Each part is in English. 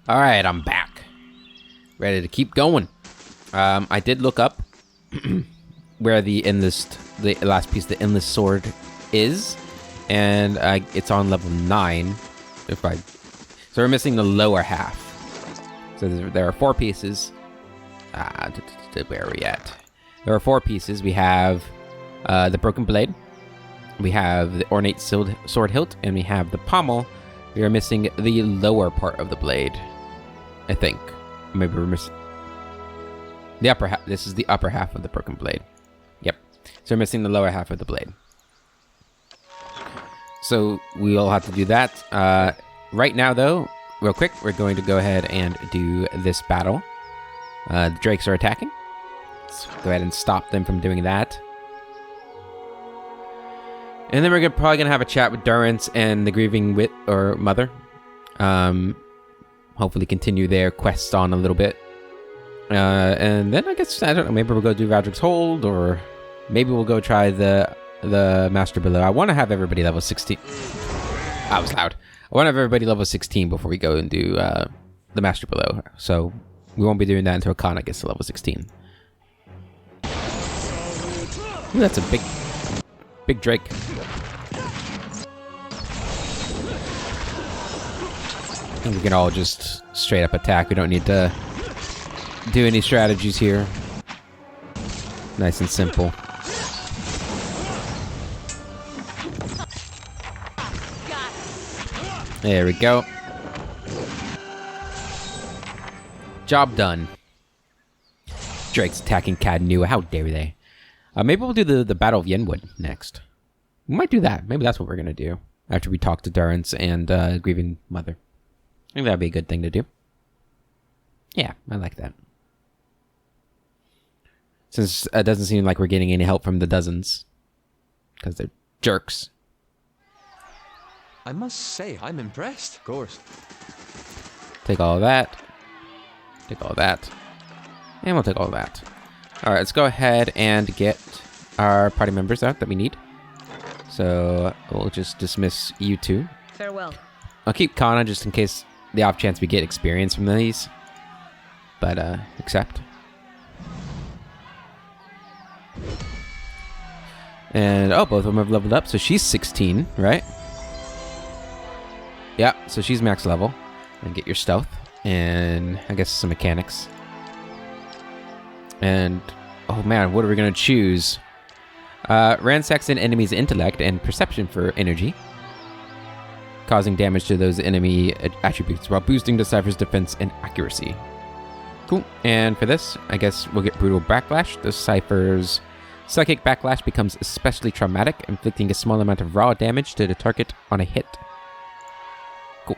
All right, I'm back. Ready to keep going. I did look up where the last piece, the endless sword, is, and it's on level 9. So we're missing the lower half. So there are 4 pieces. Where are we at? There are 4 pieces. We have the broken blade. We have the ornate sword hilt, and we have the pommel. We are missing the lower part of the blade, I think. Maybe we're missing the upper half. This is the upper half of the broken blade. Yep. So we're missing the lower half of the blade. So we'll have to do that. Right now, though, real quick, we're going to go ahead and do this battle. The drakes are attacking. Let's go ahead and stop them from doing that. And then we're probably going to have a chat with Durrance and the grieving mother. Hopefully continue their quest on a little bit. And then I guess, I don't know, maybe we'll go do Roderick's Hold, or maybe we'll go try the Master Below. I want to have everybody level 16. That was loud. I want to have everybody level 16 before we go and do the Master Below. So we won't be doing that until Kana gets to level 16. Ooh, that's a big Drake. I think we can all just straight up attack. We don't need to do any strategies here. Nice and simple. There we go. Job done. Drake's attacking Caed. How dare they? Maybe we'll do the Battle of Yenwood next. We might do that. Maybe that's what we're going to do after we talk to Durrance and Grieving Mother. I think that'd be a good thing to do. Yeah, I like that. Since it doesn't seem like we're getting any help from the dozens. Because they're jerks. I must say, I'm impressed. Of course. Take all of that. Take all of that. And we'll take all of that. Alright, let's go ahead and get our party members out that we need. So, we'll just dismiss you two. Farewell. I'll keep Kana just in case the off chance we get experience from these. But, accept. And, both of them have leveled up, so she's 16, right? Yeah, so she's max level. And get your stealth. And, I guess, some mechanics. And, oh man, what are we going to choose? Ransacks an enemy's intellect and perception for energy, causing damage to those enemy attributes while boosting the Cypher's defense and accuracy. Cool. And for this, I guess we'll get Brutal Backlash. The Cypher's psychic backlash becomes especially traumatic, inflicting a small amount of raw damage to the target on a hit. Cool.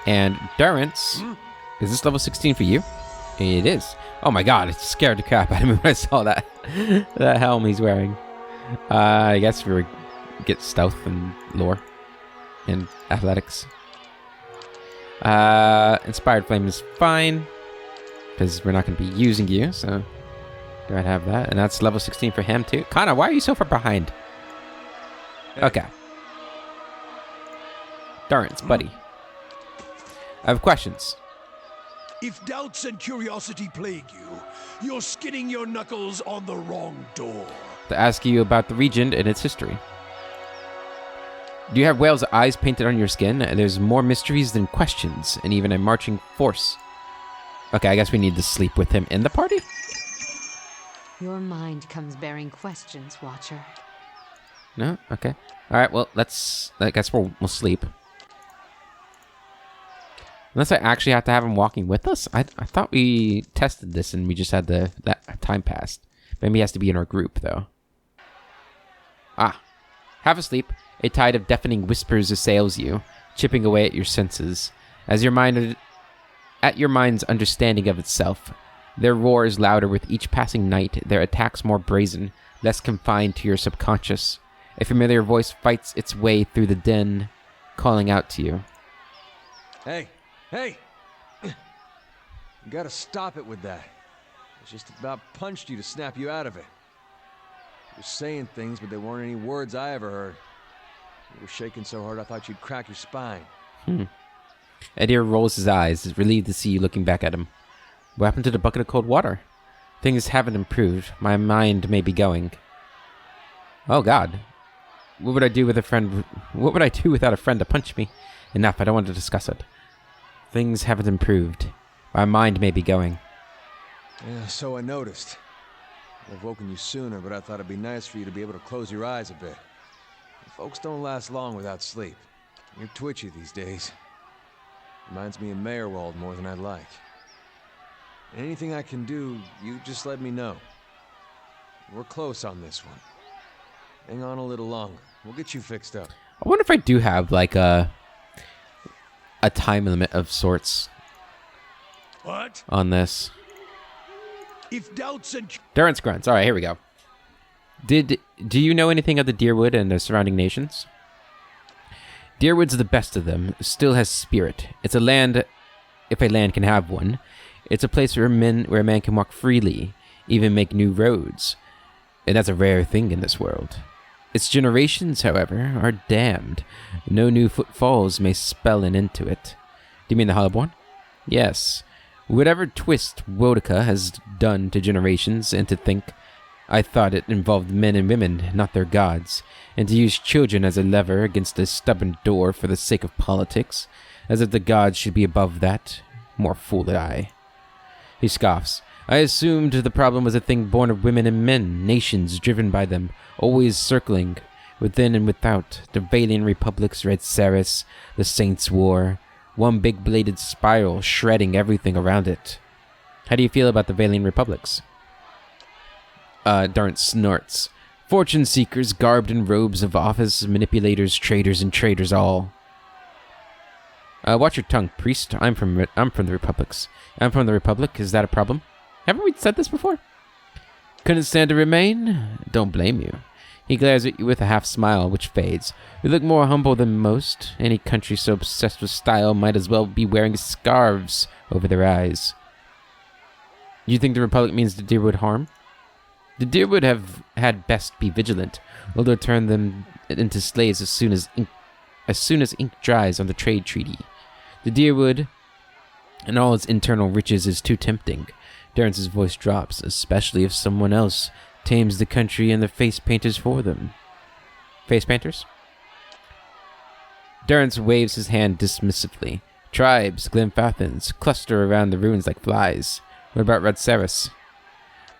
And Durrance, is this level 16 for you? It is. Oh my god, it scared the crap out of me when I saw that helm he's wearing. I guess we get stealth and lore and athletics. Inspired Flame is fine because we're not going to be using you, so go ahead and have that. And that's level 16 for him too. Kana, why are you so far behind? Okay. Durrance, buddy. I have questions. If doubts and curiosity plague you, you're skidding your knuckles on the wrong door. To ask you about the region and its history. Do you have whale's eyes painted on your skin? There's more mysteries than questions, and even a marching force. Okay, I guess we need to sleep with him in the party? Your mind comes bearing questions, Watcher. No? Okay. Alright, well, I guess we'll sleep. Unless I actually have to have him walking with us? I thought we tested this and we just had that time passed. Maybe he has to be in our group, though. Have a sleep. A tide of deafening whispers assails you, chipping away at your senses. At your mind's understanding of itself, their roar is louder with each passing night, their attacks more brazen, less confined to your subconscious. A familiar voice fights its way through the din, calling out to you. Hey! You gotta stop it with that. I just about punched you to snap you out of it. You're saying things, but they weren't any words I ever heard. You were shaking so hard I thought you'd crack your spine. Edir rolls his eyes, relieved to see you looking back at him. What happened to the bucket of cold water? Things haven't improved. My mind may be going. Oh God. What would I do with a friend? What would I do without a friend to punch me? Enough, I don't want to discuss it. Things haven't improved. My mind may be going. Yeah, so I noticed. I'd have woken you sooner, but I thought it'd be nice for you to be able to close your eyes a bit. Folks don't last long without sleep. You're twitchy these days. Reminds me of Meyerwald more than I'd like. Anything I can do, you just let me know. We're close on this one. Hang on a little longer. We'll get you fixed up. I wonder if I do have like a time limit of sorts. What? On this. If doubts and... Durrance grunts. All right, here we go. Do you know anything of the Deerwood and the surrounding nations? Deerwood's the best of them. Still has spirit. It's a land, if a land can have one. It's a place where a man can walk freely, even make new roads. And that's a rare thing in this world. Its generations, however, are damned. No new footfalls may spell an end to it. Do you mean the Hollowborn? Yes. Whatever twist Wodica has done to generations, and to think, I thought it involved men and women, not their gods, and to use children as a lever against a stubborn door for the sake of politics, as if the gods should be above that. More fool than I. He scoffs. I assumed the problem was a thing born of women and men, nations driven by them, always circling, within and without, the Valian Republics, Red Saris, the Saints' War, one big bladed spiral shredding everything around it. How do you feel about the Valian Republics? Durrance snorts. Fortune seekers garbed in robes of office, manipulators, traitors, and traitors all. Watch your tongue, priest. I'm from the Republics. I'm from the Republic. Is that a problem? Haven't we said this before? Couldn't stand to remain? Don't blame you. He glares at you with a half smile, which fades. You look more humble than most. Any country so obsessed with style might as well be wearing scarves over their eyes. Do you think the Republic means the Deerwood harm? The Deerwood have had best be vigilant, or they'll turn them into slaves as soon as ink dries on the trade treaty. The Deerwood and all its internal riches is too tempting. Durrance's voice drops, especially if someone else tames the country and the face painters for them. Face painters? Durrance waves his hand dismissively. Tribes, Glenfathans, cluster around the ruins like flies. What about Red Saris?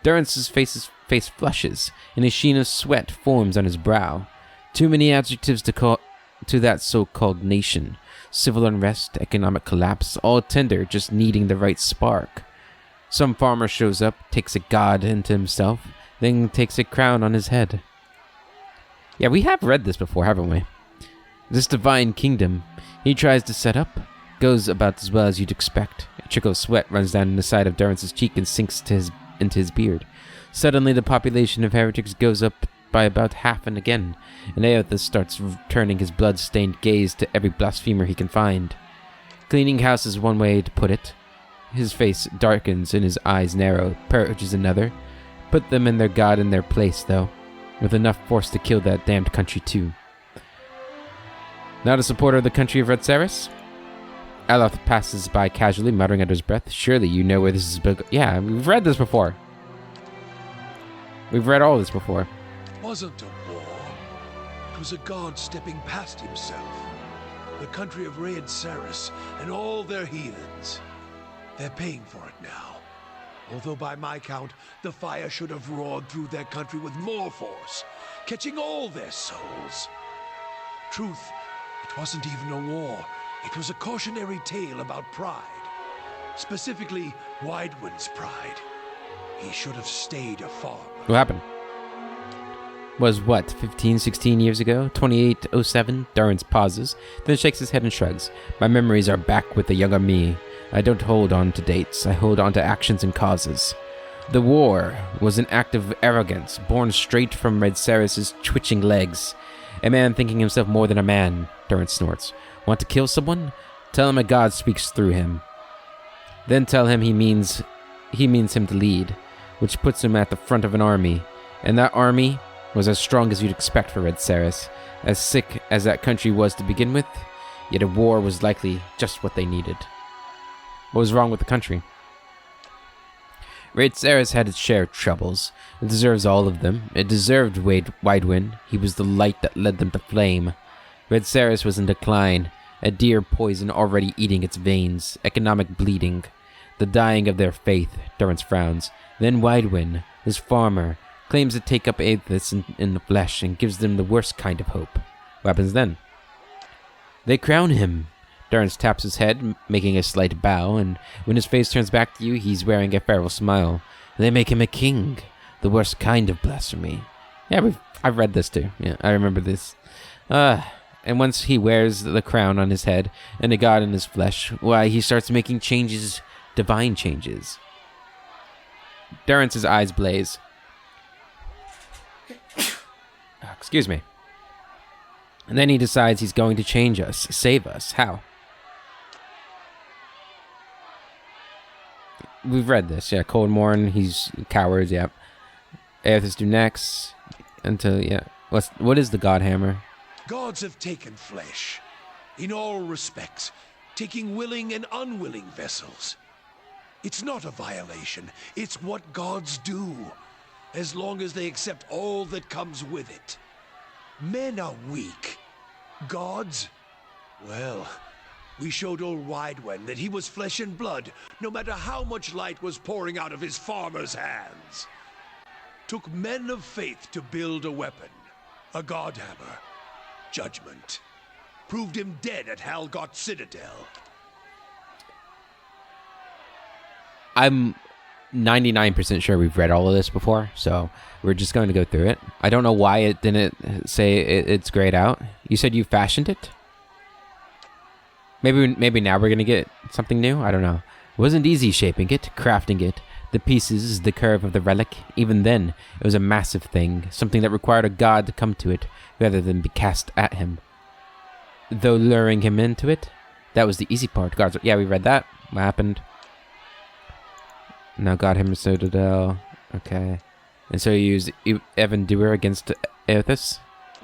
Durrance's face flushes, and a sheen of sweat forms on his brow. Too many adjectives to that so-called nation. Civil unrest, economic collapse, all tender, just needing the right spark. Some farmer shows up, takes a god into himself, then takes a crown on his head. Yeah, we have read this before, haven't we? This divine kingdom he tries to set up goes about as well as you'd expect. A trickle of sweat runs down the side of Durrance's cheek and sinks into his beard. Suddenly, the population of heretics goes up by about half and again, and Aothas starts turning his blood-stained gaze to every blasphemer he can find. Cleaning house is one way to put it. His face darkens and his eyes narrow. Purge is another. Put them and their god in their place, though, with enough force to kill that damned country too. Not a supporter of the country of Red Saris? Aloth passes by casually, muttering under his breath. Surely you know where this is... Yeah, we've read this before. We've read all this before. It wasn't a war. It was a god stepping past himself. The country of Red Saris and all their heathens. They're paying for it now. Although by my count, the fire should have roared through their country with more force, catching all their souls. Truth, it wasn't even a war. It was a cautionary tale about pride. Specifically, Widewind's pride. He should have stayed a farmer. What happened? Was what, 15, 16 years ago? 2807? Durrance pauses, then shakes his head and shrugs. My memories are back with the younger me. I don't hold on to dates. I hold on to actions and causes. The war was an act of arrogance, born straight from Red Saris' twitching legs. A man thinking himself more than a man, Durrance snorts. Want to kill someone? Tell him a god speaks through him. Then tell him he means him to lead, which puts him at the front of an army. And that army was as strong as you'd expect for Red Saris. As sick as that country was to begin with, yet a war was likely just what they needed. What was wrong with the country? Raid Saris had its share of troubles. It deserves all of them. It deserved Widewind. He was the light that led them to flame. Red Saris was in decline, a deer poison already eating its veins, economic bleeding, the dying of their faith. Durrance frowns. Then Widewind, this farmer, claims to take up Aethys in the flesh and gives them the worst kind of hope. What happens then? They crown him. Durrance taps his head, making a slight bow, and when his face turns back to you, he's wearing a feral smile. They make him a king, the worst kind of blasphemy. Yeah, I've read this too. Yeah, I remember this. And once he wears the crown on his head and a god in his flesh, why, he starts making changes, divine changes. Durrance's eyes blaze. Excuse me. And then he decides he's going to change us, save us. How? We've read this, yeah. Cold Morn, he's cowards, yep. Aethys do next. Until, yeah. What is the God Hammer? Gods have taken flesh, in all respects, taking willing and unwilling vessels. It's not a violation, it's what gods do, as long as they accept all that comes with it. Men are weak. Gods? Well, we showed old Widewen that he was flesh and blood, no matter how much light was pouring out of his farmer's hands. Took men of faith to build a weapon, a god hammer. Judgment. Proved him dead at Halgot Citadel. I'm 99% sure we've read all of this before, so we're just going to go through it. I don't know why it didn't say it's grayed out. You said you fashioned it? Maybe now we're going to get something new? I don't know. It wasn't easy shaping it, crafting it. The pieces, the curve of the relic. Even then, it was a massive thing, something that required a god to come to it, rather than be cast at him. Though luring him into it, that was the easy part. Gods, yeah, we read that. What happened? Now God Hammer Citadel. Okay. And so you use Evan Doer against Aethys.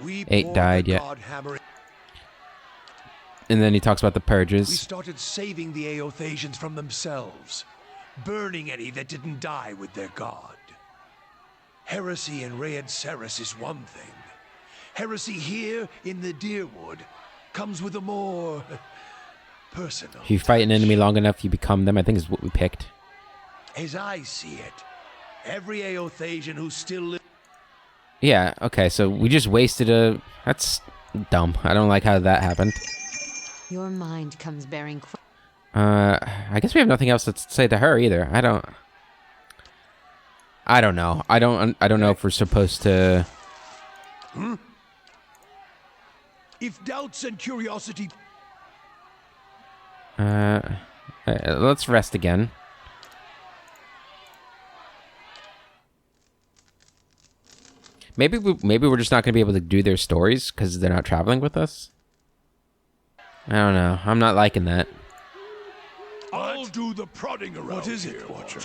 8 died, yeah. And then he talks about the purges. We started saving the Aethasians from themselves, burning any that didn't die with their god. Heresy in Raed Saris is one thing. Heresy here in the Deerwood comes with a more personal If you fight an enemy long enough, you become them. I think is what we picked. As I see it, every Aethasian who still lives... Yeah, okay, so we just wasted a... That's dumb. I don't like how that happened. Your mind comes bearing... I guess we have nothing else to say to her either. I don't know. I don't know if we're supposed to... If doubts and curiosity... let's rest again. Maybe we're just not going to be able to do their stories because they're not traveling with us. I don't know. I'm not liking that. I'll do the prodding around. What is it, Watcher?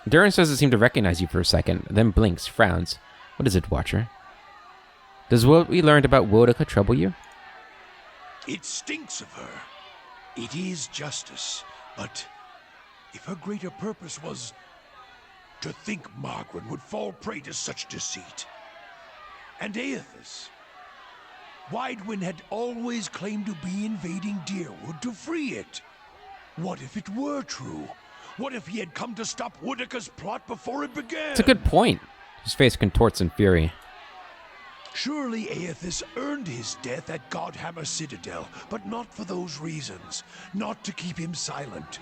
Durrance doesn't seem to recognize you for a second, then blinks, frowns. What is it, Watcher? Does what we learned about Wodaka trouble you? It stinks of her. It is justice, but if her greater purpose was to think Margaret would fall prey to such deceit. And Aethys. Widewind had always claimed to be invading Deerwood to free it. What if it were true? What if he had come to stop Wodaka's plot before it began? It's a good point. His face contorts in fury. Surely Aethys earned his death at Godhammer Citadel, but not for those reasons. Not to keep him silent.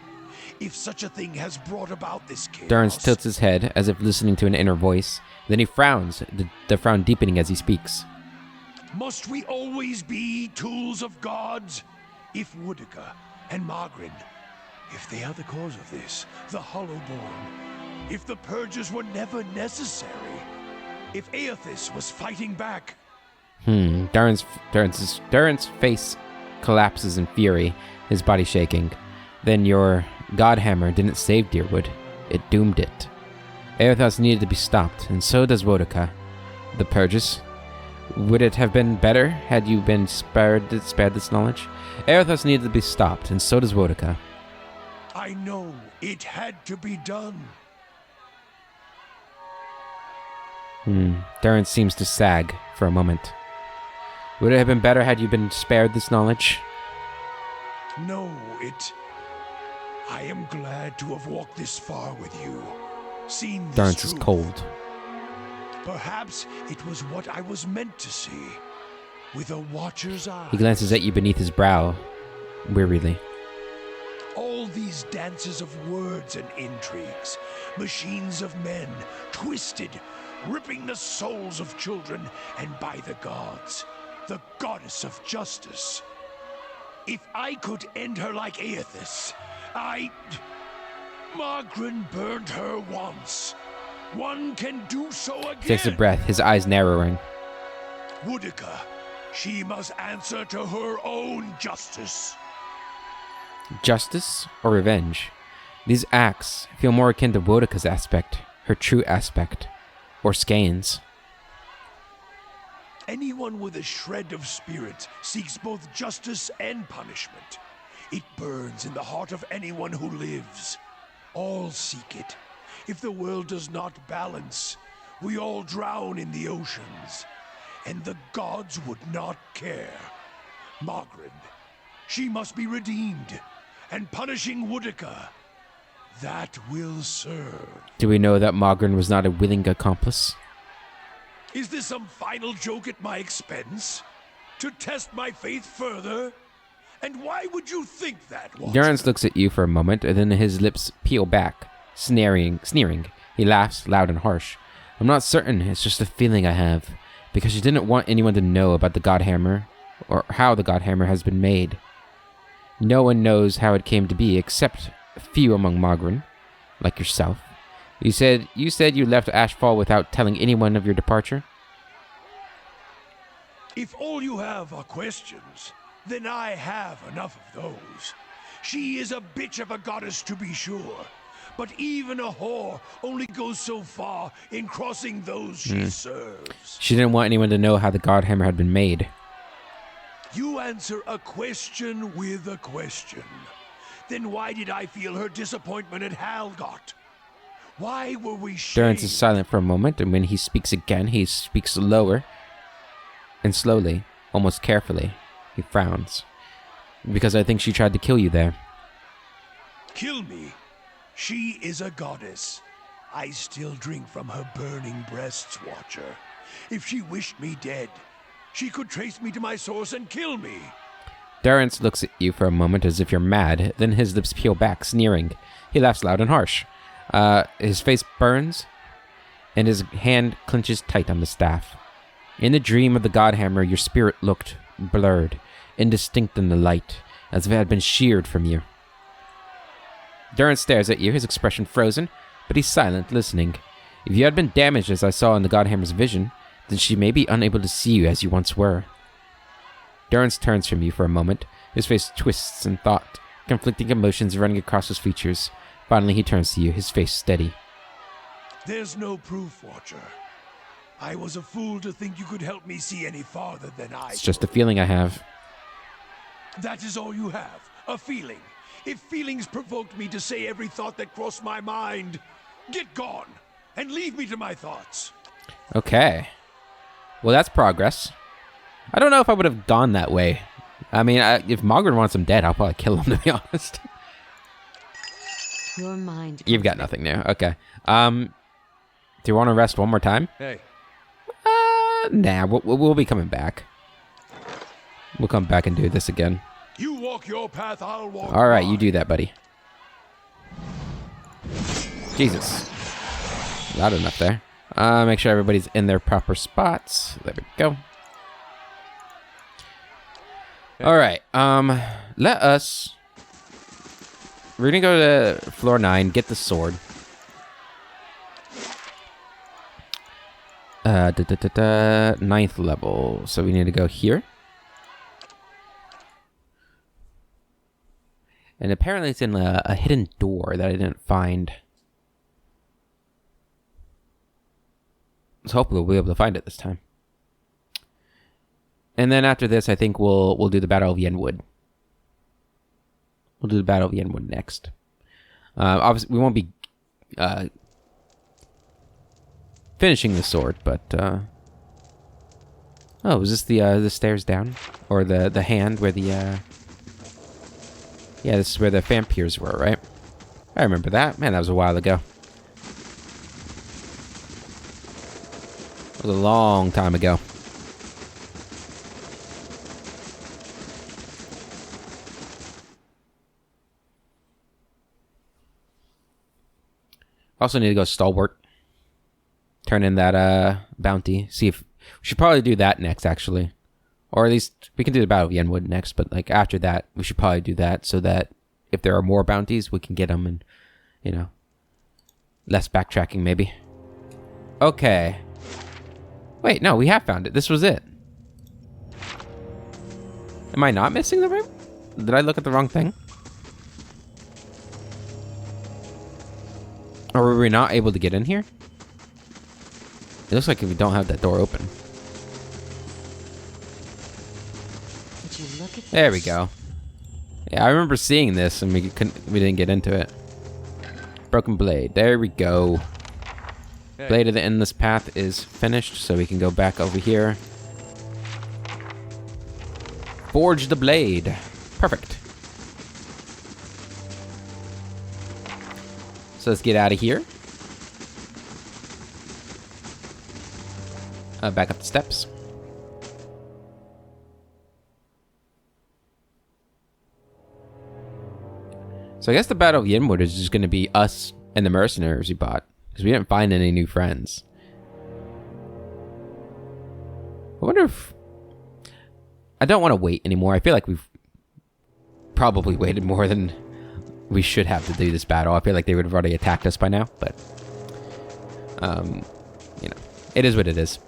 If such a thing has brought about this chaos... Durrance tilts his head as if listening to an inner voice. Then he frowns, the frown deepening as he speaks. Must we always be tools of gods? If Wodaka and Margaret, if they are the cause of this, the Hollowborn, if the purges were never necessary, if Aethys was fighting back... Durrance's face collapses in fury, his body shaking. Then your Godhammer didn't save Deerwood. It doomed it. Aethys needed to be stopped, and so does Wodaka. The purges. Would it have been better had you been spared this knowledge? Erithos needed to be stopped, and so does Wodica. I know it had to be done. Darren seems to sag for a moment. Would it have been better had you been spared this knowledge? No, I am glad to have walked this far with you. Seen this Darren is truth. cold. Perhaps it was what I was meant to see. With a watcher's eye. He glances at you beneath his brow, wearily. All these dances of words and intrigues, machines of men, twisted, ripping the souls of children, and by the gods, the goddess of justice. If I could end her like Aethys, Margaret burned her once. One can do so again. He takes a breath, his eyes narrowing. Wodica, she must answer to her own justice. Justice or revenge? These acts feel more akin to Wodica's aspect, her true aspect, or Skene's. Anyone with a shred of spirit seeks both justice and punishment. It burns in the heart of anyone who lives. All seek it. If the world does not balance, we all drown in the oceans. And the gods would not care. Margaret, she must be redeemed. And punishing Wodica, that will serve. Do we know that Mogren was not a willing accomplice? Is this some final joke at my expense? To test my faith further? And why would you think that, Watcher? Durrance looks at you for a moment, and then his lips peel back, sneering. He laughs, loud and harsh. I'm not certain, it's just a feeling I have. Because you didn't want anyone to know about the Godhammer, or how the Godhammer has been made. No one knows how it came to be, except a few among Mogren, like yourself. You said you left Ashfall without telling anyone of your departure? If all you have are questions, then I have enough of those. She is a bitch of a goddess, to be sure. But even a whore only goes so far in crossing those she serves. She didn't want anyone to know how the Godhammer had been made. You answer a question with a question. Then why did I feel her disappointment at Halgot? Why were we shamed? Durrance is silent for a moment, and when he speaks again, he speaks lower and slowly, almost carefully. He frowns. Because I think she tried to kill you there. Kill me? She is a goddess. I still drink from her burning breasts, Watcher. If she wished me dead, she could trace me to my source and kill me. Durrance looks at you for a moment as if you're mad, then his lips peel back, sneering. He laughs loud and harsh. His face burns, and his hand clenches tight on the staff. In the dream of the Godhammer, your spirit looked blurred, indistinct in the light, as if it had been sheared from you. Durrance stares at you, his expression frozen, but he's silent, listening. If you had been damaged as I saw in the Godhammer's vision, then she may be unable to see you as you once were. Durrance turns from you for a moment, his face twists in thought, conflicting emotions running across his features. Finally, he turns to you, his face steady. There's no proof, Watcher. I was a fool to think you could help me see any farther than I It's just a feeling I have. That is all you have, a feeling. If feelings provoked me to say every thought that crossed my mind, get gone and leave me to my thoughts. Okay. Well, that's progress. I don't know if I would have gone that way. I mean, if Mogren wants him dead, I'll probably kill him, to be honest. Your mind. You've got nothing there. Okay. Do you want to rest one more time? Hey. Nah, we'll be coming back. We'll come back and do this again. You walk your path, I'll walk All right, mine. you do that, buddy. Jesus. Loud enough there. Make sure everybody's in their proper spots. There we go. All right. Let us... We're going to go to floor 9, get the sword. Ninth level. So we need to go here. And apparently it's in a hidden door that I didn't find. So hopefully we'll be able to find it this time. And then after this, I think we'll do the Battle of Yenwood. We'll do the Battle of Yenwood next. Obviously, we won't be finishing the sword, but oh, was this the stairs down, or the hand where the yeah, this is where the vampires were, right? I remember that. Man, that was a while ago. It was a long time ago. Also need to go stalwart. Turn in that bounty. See if we should probably do that next, actually, or at least we can do the Battle of Yenwood next. But like after that, we should probably do that so that if there are more bounties, we can get them, and you know, less backtracking maybe. Okay. Wait, no, we have found it. This was it. Am I not missing the room? Did I look at the wrong thing? Or were we not able to get in here? It looks like we don't have that door open. Would you look at this? There we go. Yeah, I remember seeing this and we didn't get into it. Broken blade. There we go. Hey. Blade of the Endless Path is finished, so we can go back over here. Forge the blade. Perfect. So let's get out of here. Back up the steps. So I guess the Battle of Yenwood is just going to be us and the mercenaries we bought, because we didn't find any new friends. I wonder if... I don't want to wait anymore. I feel like we've probably waited more than we should have to do this battle. I feel like they would have already attacked us by now, but... you know, it is what it is.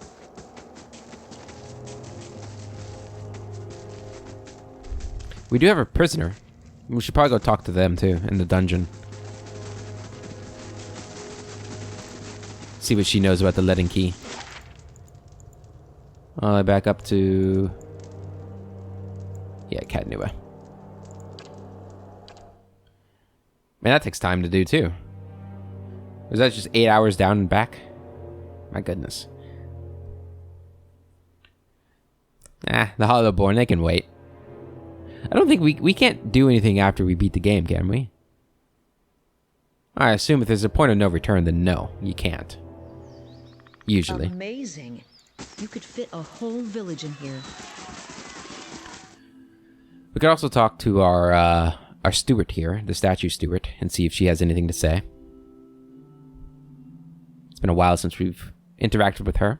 We do have a prisoner. We should probably go talk to them too in the dungeon. See what she knows about the leaden key. I'll back up to... yeah, Caed. Man, that takes time to do too. Was that just 8 hours down and back? My goodness. The Hollowborn, they can wait. I don't think we can't do anything after we beat the game, can we? I assume if there's a point of no return, then no, you can't. Usually. Amazing. You could fit a whole village in here. We could also talk to our steward here, the statue steward, and see if she has anything to say. It's been a while since we've interacted with her.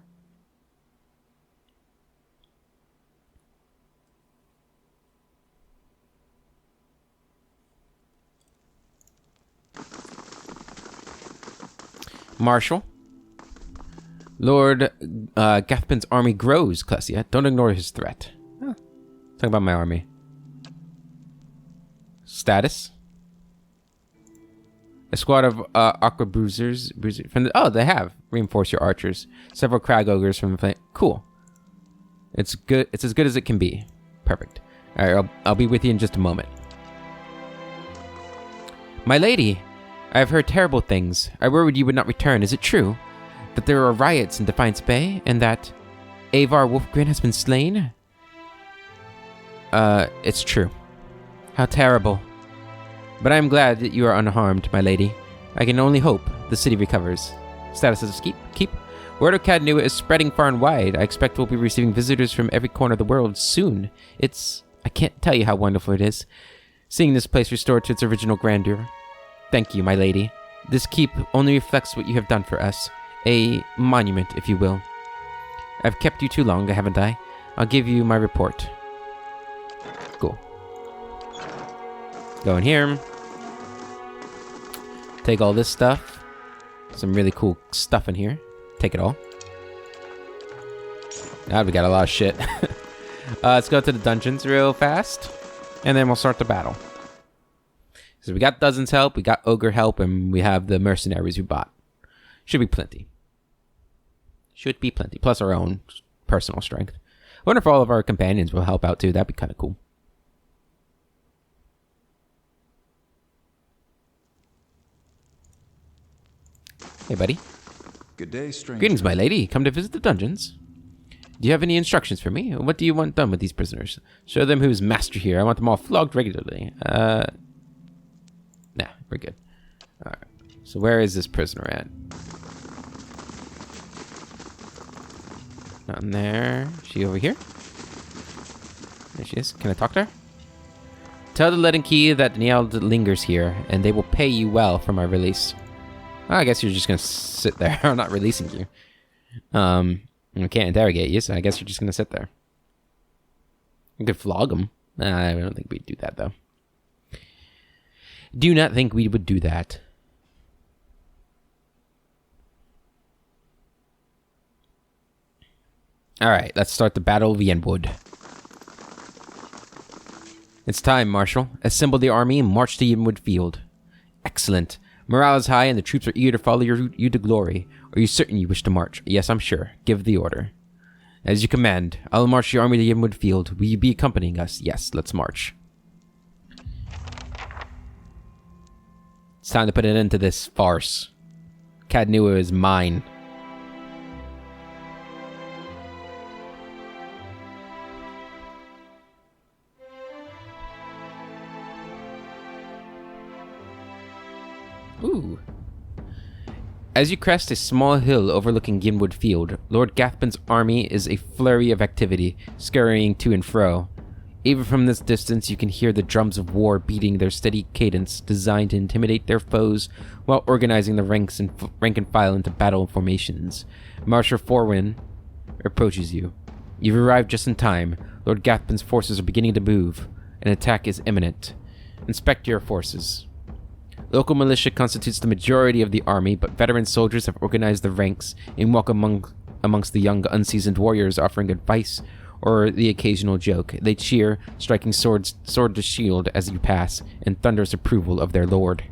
Marshal. Lord Gaffin's army grows, Klesia. Don't ignore his threat. Huh. Talk about my army. Status. A squad of aqua bruisers from the... oh, they have. Reinforce your archers. Several crag ogres from the flank. Cool. It's good. It's as good as it can be. Perfect. Alright, I'll be with you in just a moment. My lady, I have heard terrible things. I worried you would not return. Is it true that there are riots in Defiance Bay and that Avar Wolfgren has been slain? It's true. How terrible. But I am glad that you are unharmed, my lady. I can only hope the city recovers. Status as a keep. Word of Caed is spreading far and wide. I expect we'll be receiving visitors from every corner of the world soon. I can't tell you how wonderful it is, seeing this place restored to its original grandeur. Thank you, my lady. This keep only reflects what you have done for us. A monument, if you will. I've kept you too long, haven't I? I'll give you my report. Cool. Go in here. Take all this stuff. Some really cool stuff in here. Take it all. God, we got a lot of shit. Let's go to the dungeons real fast. And then we'll start the battle. So we got Dozens help, we got Ogre help, and we have the mercenaries we bought. Should be plenty. Should be plenty. Plus our own personal strength. wonder if all of our companions will help out too. That'd be kind of cool. Hey, buddy. Good day, stranger. Greetings, my lady. Come to visit the dungeons. Do you have any instructions for me? What do you want done with these prisoners? Show them who's master here. I want them all flogged regularly. Nah, we're good. Alright. So where is this prisoner at? Not in there. Is she over here? There she is. Can I talk to her? Tell the leaden key that Nield lingers here, and they will pay you well for my release. Oh, I guess you're just gonna sit there. I'm not releasing you. I can't interrogate you, so I guess you're just gonna sit there. You could flog him. I don't think we'd do that, though. Do not think we would do that. Alright, let's start the Battle of Yenwood. It's time, Marshal. Assemble the army and march to Yenwood Field. Excellent. Morale is high and the troops are eager to follow you to glory. Are you certain you wish to march? Yes, I'm sure. Give the order. As you command. I'll march your army to Yenwood Field. Will you be accompanying us? Yes, let's march. It's time to put an end to this farce. Cadnua is mine. Ooh. As you crest a small hill overlooking Yenwood Field, Lord Gaffin's army is a flurry of activity, scurrying to and fro. Even from this distance, you can hear the drums of war beating their steady cadence, designed to intimidate their foes while organizing the rank and file into battle formations. Marshal Warren approaches you. You've arrived just in time. Lord Gaffin's forces are beginning to move. An attack is imminent. Inspect your forces. Local militia constitutes the majority of the army, but veteran soldiers have organized the ranks and walk amongst the young, unseasoned warriors offering advice or the occasional joke. They cheer, striking sword to shield as you pass, in thunderous approval of their lord.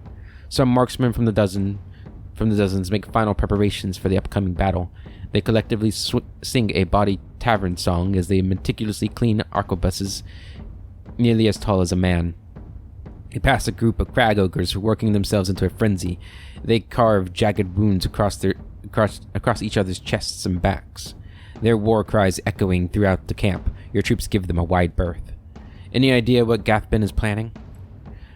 Some marksmen from the dozens make final preparations for the upcoming battle. They collectively sing a bawdy tavern song as they meticulously clean arquebuses nearly as tall as a man. They pass a group of crag ogres working themselves into a frenzy. They carve jagged wounds across each other's chests and backs. Their war cries echoing throughout the camp. Your troops give them a wide berth. Any idea what Gaffin is planning?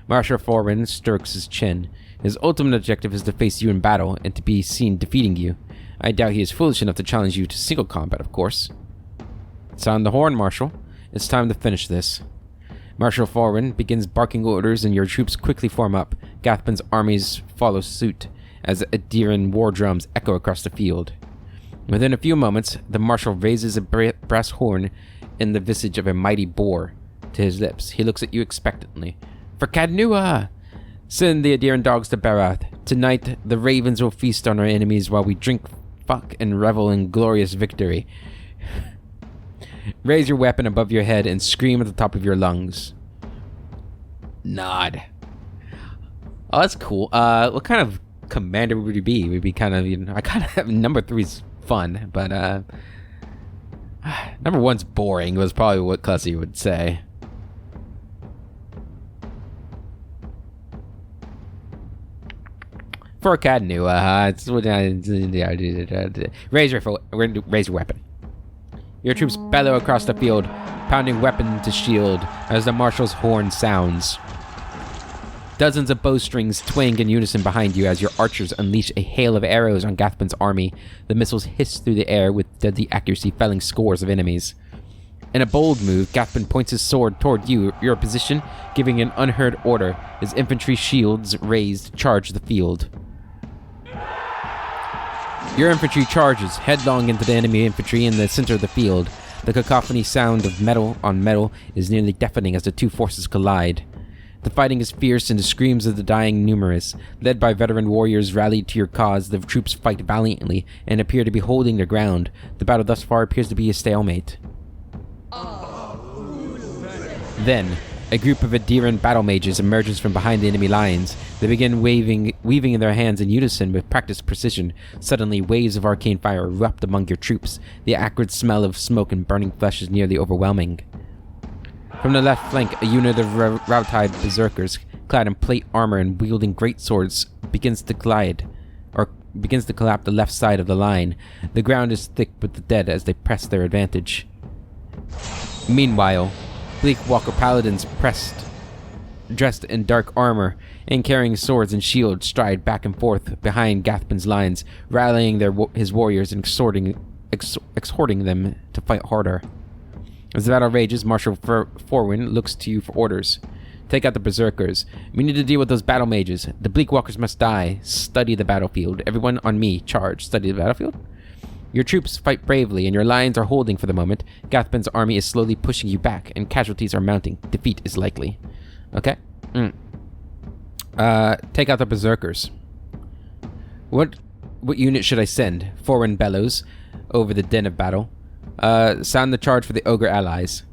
Marshal Warren strokes his chin. His ultimate objective is to face you in battle and to be seen defeating you. I doubt he is foolish enough to challenge you to single combat, of course. Sound the horn, Marshal. It's time to finish this. Marshal Warren begins barking orders and your troops quickly form up. Gaffin's armies follow suit as Adiran war drums echo across the field. Within a few moments, the Marshal raises a brass horn in the visage of a mighty boar to his lips. He looks at you expectantly. For Cadnua! Send the Adiran dogs to Barath. Tonight, the ravens will feast on our enemies while we drink, fuck, and revel in glorious victory. Raise your weapon above your head and scream at the top of your lungs. Nod. Oh, that's cool. What kind of commander would he be? Would be kind of, I kind of have number 3's fun, but number 1's boring was probably what Clussy would say. For Cadnua, it's raise your weapon. Your troops bellow across the field, pounding weapon to shield as the marshal's horn sounds. Dozens of bowstrings twang in unison behind you as your archers unleash a hail of arrows on Gaffin's army. The missiles hiss through the air with deadly accuracy, felling scores of enemies. In a bold move, Gaffin points his sword toward you, your position, giving an unheard order. His infantry shields raised charge the field. Your infantry charges headlong into the enemy infantry in the center of the field. The cacophony sound of metal on metal is nearly deafening as the two forces collide. The fighting is fierce and the screams of the dying numerous. Led by veteran warriors rallied to your cause, the troops fight valiantly and appear to be holding their ground. The battle thus far appears to be a stalemate. Then, A group of adherent battle mages emerges from behind the enemy lines. They begin weaving in their hands in unison with practiced precision. Suddenly, waves of arcane fire erupt among your troops. The acrid smell of smoke and burning flesh is nearly overwhelming. From the left flank, a unit of Rautai berserkers, clad in plate armor and wielding great swords, begins to collapse the left side of the line. The ground is thick with the dead as they press their advantage. Meanwhile, Bleakwalker paladins dressed in dark armor and carrying swords and shields stride back and forth behind Gathbin's lines, rallying his warriors and exhorting them to fight harder. As the battle rages, Marshal Warren looks to you for orders. Take out the berserkers. We need to deal with those battle mages. The Bleakwalkers must die. Study the battlefield. Everyone on me, charge. Study the battlefield? Your troops fight bravely, and your lines are holding for the moment. Gathbin's army is slowly pushing you back, and casualties are mounting. Defeat is likely. Okay. Take out the berserkers. What unit should I send? Foreign bellows over the din of battle. Sound the charge for the ogre allies.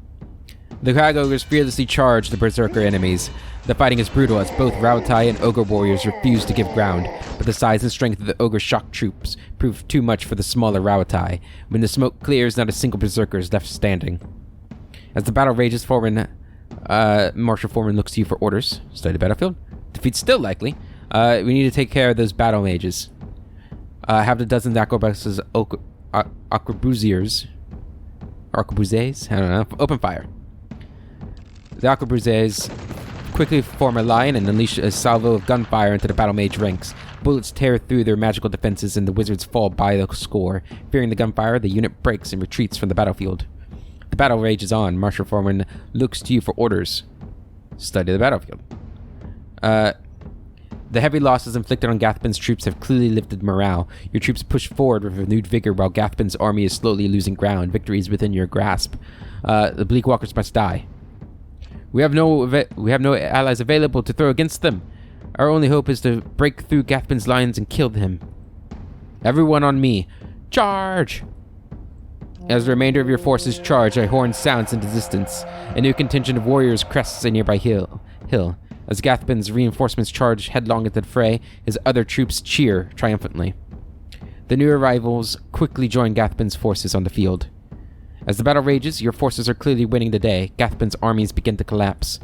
The crag ogres fearlessly charge the berserker enemies. The fighting is brutal as both Rautai and ogre warriors refuse to give ground, but the size and strength of the ogre shock troops prove too much for the smaller Rautai. When the smoke clears, not a single berserker is left standing. As the battle rages, Marshal Foreman looks to you for orders. Study the battlefield. Defeat's still likely. We need to take care of those battle mages. Have the dozen arquebuses, arquebusiers, I don't know, open fire. The arquebusiers quickly form a line and unleash a salvo of gunfire into the battle mage ranks. Bullets tear through their magical defenses and the wizards fall by the score. Fearing the gunfire, the unit breaks and retreats from the battlefield. The battle rages on. Marshal Foreman looks to you for orders. Study the battlefield. The heavy losses inflicted on Gathbin's troops have clearly lifted morale. Your troops push forward with renewed vigor while Gathbin's army is slowly losing ground. Victory is within your grasp. The Bleakwalkers must die. We have no allies available to throw against them. Our only hope is to break through Gathbin's lines and kill him. Everyone on me, charge! As the remainder of your forces charge, a horn sounds in the distance. A new contingent of warriors crests a nearby hill. As Gathbin's reinforcements charge headlong into the fray, his other troops cheer triumphantly. The new arrivals quickly join Gathbin's forces on the field. As the battle rages, your forces are clearly winning the day. Gathbin's armies begin to collapse.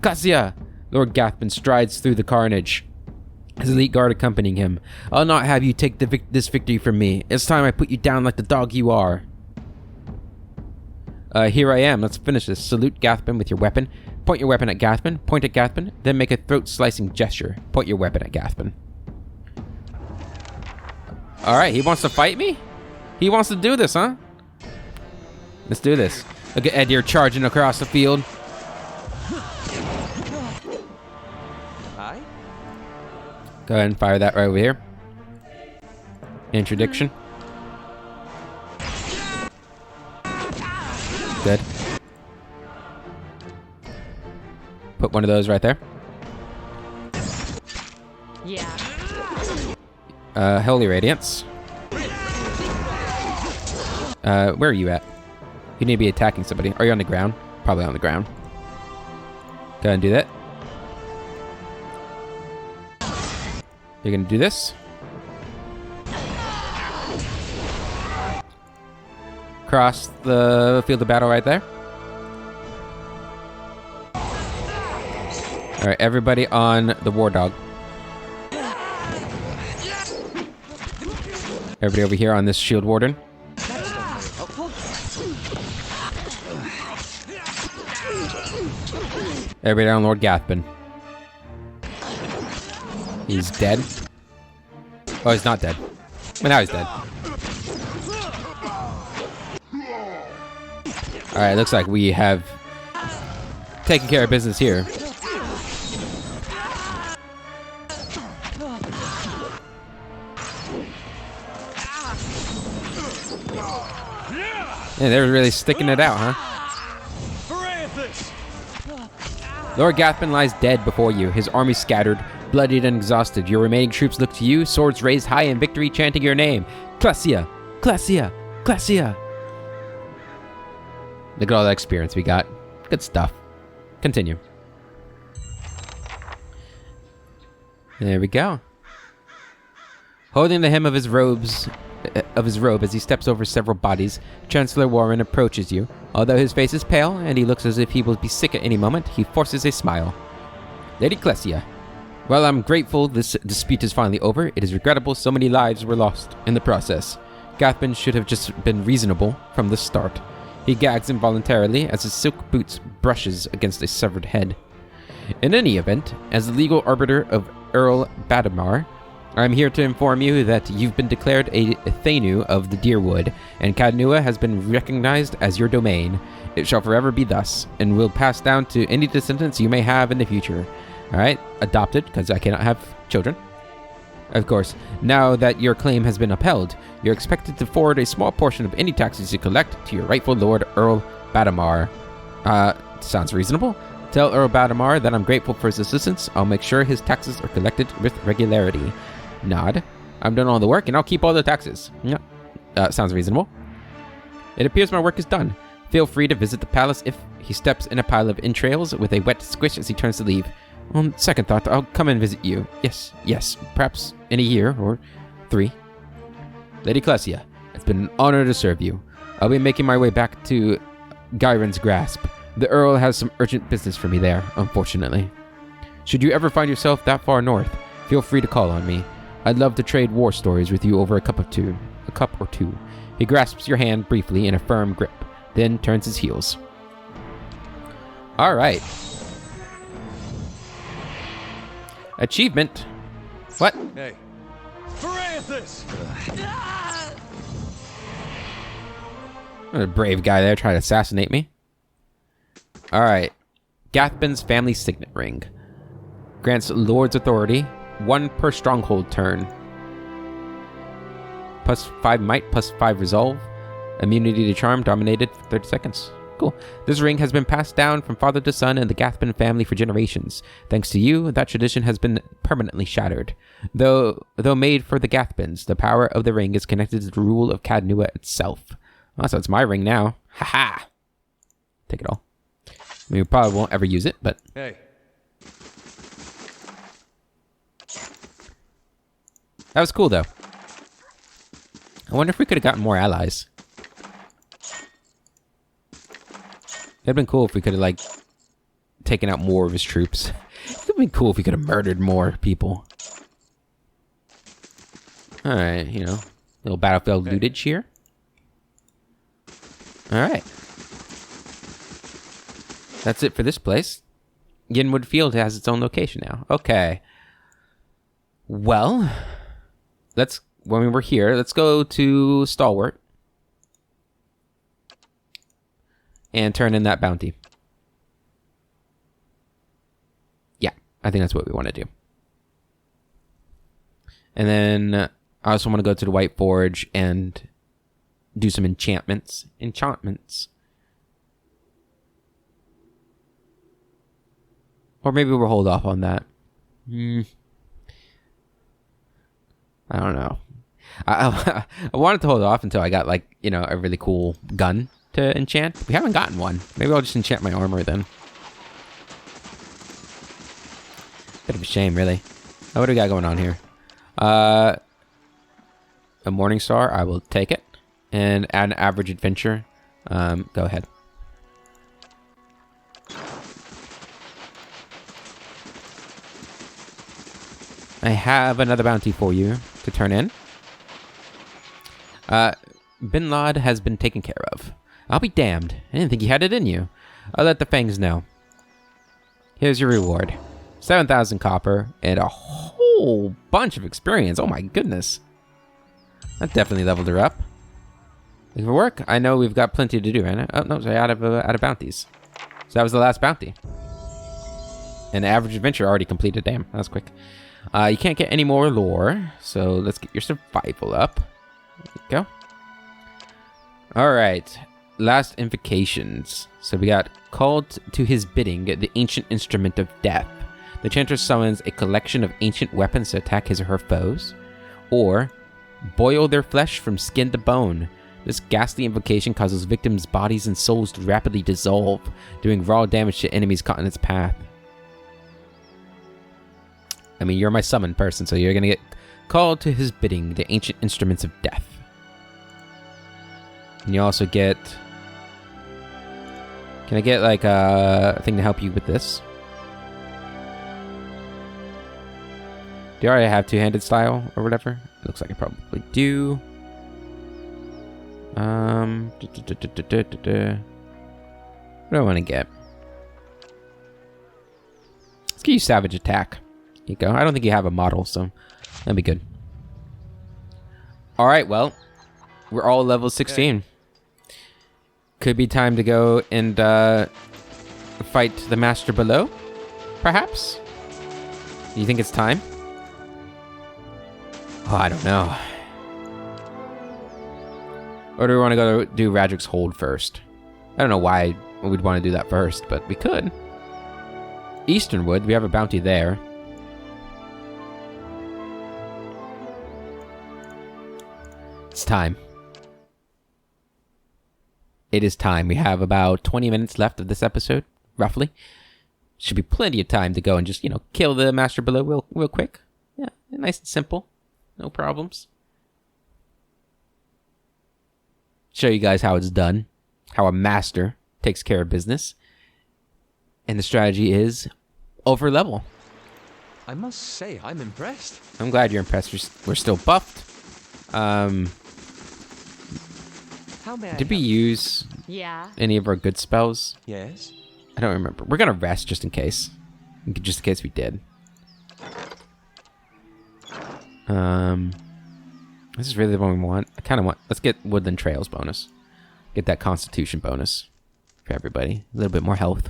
Cassia! Lord Gathbin strides through the carnage, his elite guard accompanying him. I'll not have you take this victory from me. It's time I put you down like the dog you are. Here I am. Let's finish this. Salute Gathbin with your weapon. Point your weapon at Gathbin. Point at Gathbin. Then make a throat-slicing gesture. Point your weapon at Gathbin. Alright, he wants to fight me? He wants to do this, huh? Let's do this. Look at Edir charging across the field. Hi? Go ahead and fire that right over here. Introduction. Good. Put one of those right there. Yeah. Holy Radiance. Where are you at? You need to be attacking somebody. Are you on the ground? Probably on the ground. Go ahead and do that. You're gonna do this. Cross the field of battle right there. Alright, everybody on the war dog. Everybody over here on this shield warden. Everybody on Lord Gathbin. He's dead. Oh, he's not dead. But now he's dead. Alright, looks like we have taken care of business here. Yeah, they're really sticking it out, huh? Lord Gaffin lies dead before you, his army scattered, bloodied and exhausted. Your remaining troops look to you, swords raised high in victory, chanting your name. Clasia! Clasia! Clasia! Look at all that experience we got. Good stuff. Continue. There we go. Holding the hem of his robe as he steps over several bodies, Chancellor Warren approaches you. Although his face is pale and he looks as if he will be sick at any moment, he forces a smile. Lady Clesia, while I'm grateful this dispute is finally over, it is regrettable so many lives were lost in the process. Gaffin should have just been reasonable from the start. He gags involuntarily as his silk boots brushes against a severed head. In any event, as the legal arbiter of Earl Badamar, I am here to inform you that you've been declared a Thanu of the Deerwood, and Cadnua has been recognized as your domain. It shall forever be thus, and will pass down to any descendants you may have in the future. Alright, adopted, because I cannot have children. Of course, now that your claim has been upheld, you're expected to forward a small portion of any taxes you collect to your rightful Lord Earl Badamar. Sounds reasonable. Tell Earl Badamar that I'm grateful for his assistance. I'll make sure his taxes are collected with regularity. Nod. I've done all the work and I'll keep all the taxes. Yeah. Sounds reasonable. It appears my work is done. Feel free to visit the palace if he steps in a pile of entrails with a wet squish as he turns to leave. On second thought, I'll come and visit you. Yes. Perhaps in a year or 3. Lady Clesia, it's been an honor to serve you. I'll be making my way back to Gyron's Grasp. The Earl has some urgent business for me there, unfortunately. Should you ever find yourself that far north, feel free to call on me. I'd love to trade war stories with you over a cup or two. He grasps your hand briefly in a firm grip, then turns his heels. All right. Achievement. What? Hey. A brave guy there trying to assassinate me. All right. Gathbin's family signet ring. Grants Lord's authority. 1 per stronghold turn. +5 might, +5 resolve. Immunity to charm dominated for 30 seconds. Cool. This ring has been passed down from father to son in the Gathbin family for generations. Thanks to you, that tradition has been permanently shattered. Though made for the Gathbins, the power of the ring is connected to the rule of Cadnua itself. Oh, so it's my ring now. Haha. Take it all. I mean, we probably won't ever use it, but... Hey. That was cool, though. I wonder if we could have gotten more allies. It'd been cool if we could have, like, taken out more of his troops. It'd been cool if we could have murdered more people. Alright, you know. Little battlefield lootage here. Alright. That's it for this place. Yinwood Field has its own location now. Okay. Well, when we're here, let's go to Stalwart. And turn in that bounty. Yeah, I think that's what we want to do. And then I also want to go to the White Forge and do some enchantments. Or maybe we'll hold off on that. I don't know. I wanted to hold off until I got, like, you know, a really cool gun to enchant. We haven't gotten one. Maybe I'll just enchant my armor then. Bit of a shame, really. Oh, what do we got going on here? A Morning Star. I will take it. And add an average adventure. Go ahead. I have another bounty for you to turn in. Bin Lad has been taken care of. I'll be damned. I didn't think you had it in you. I'll let the Fangs know. Here's your reward. 7,000 copper and a whole bunch of experience. Oh my goodness. That definitely leveled her up. Looking for work? I know we've got plenty to do, right? Oh, no, sorry, out of bounties. So that was the last bounty. And the average adventure already completed. Damn, that was quick. You can't get any more lore, so let's get your survival up. There you go. Alright. Last invocations. So we got called to his bidding, the ancient instrument of death. The chanter summons a collection of ancient weapons to attack his or her foes. Or boil their flesh from skin to bone. This ghastly invocation causes victims' bodies and souls to rapidly dissolve, doing raw damage to enemies caught in its path. I mean, you're my summon person, so you're gonna get called to his bidding, the ancient instruments of death. And you also get... Can I get, like, a thing to help you with this? Do you already have two-handed style or whatever? It looks like I probably do. What do I want to get? Let's get you Savage Attack. There you go. I don't think you have a model, so that'd be good. Alright, well, we're all level 16. Could be time to go and fight the Master below, perhaps? You think it's time? Oh, I don't know. Or do we want to go do Radric's Hold first? I don't know why we'd want to do that first, but we could. Easternwood, we have a bounty there. It's time. It is time. We have about 20 minutes left of this episode, roughly. Should be plenty of time to go and just, you know, kill the Master below real quick. Yeah, nice and simple. No problems. Show you guys how it's done. How a master takes care of business. And the strategy is over level. I must say, I'm impressed. I'm glad you're impressed. We're still buffed. How may I Did we help? use any of our good spells? Yes? I don't remember. We're going to rest just in case. Just in case we did. This is really the one we want. I kind of want... Let's get Woodland Trails bonus. Get that Constitution bonus for everybody. A little bit more health.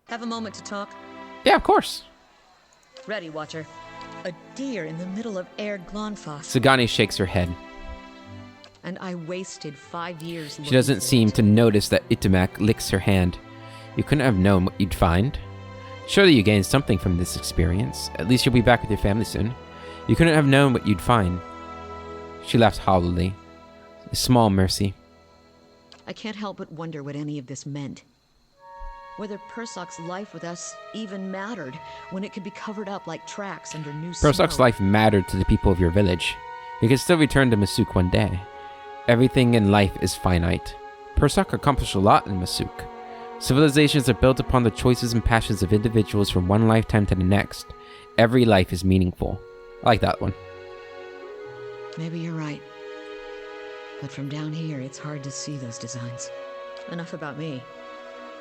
Have a moment to talk? Yeah, of course. Ready, Watcher. A deer in the middle of Air Glonfos. Sagani shakes her head. And I wasted 5 years. She doesn't seem to notice that Itumak licks her hand. You couldn't have known what you'd find. Surely you gained something from this experience. At least you'll be back with your family soon. You couldn't have known what you'd find. She laughs hollowly. A small mercy. I can't help but wonder what any of this meant. Whether Persoc's life with us even mattered when it could be covered up like tracks under new snow. Persoc's life mattered to the people of your village. You can still return to Masuk one day. Everything in life is finite. Persoc accomplished a lot in Masuk. Civilizations are built upon the choices and passions of individuals from one lifetime to the next. Every life is meaningful. I like that one. Maybe you're right. But from down here, it's hard to see those designs. Enough about me.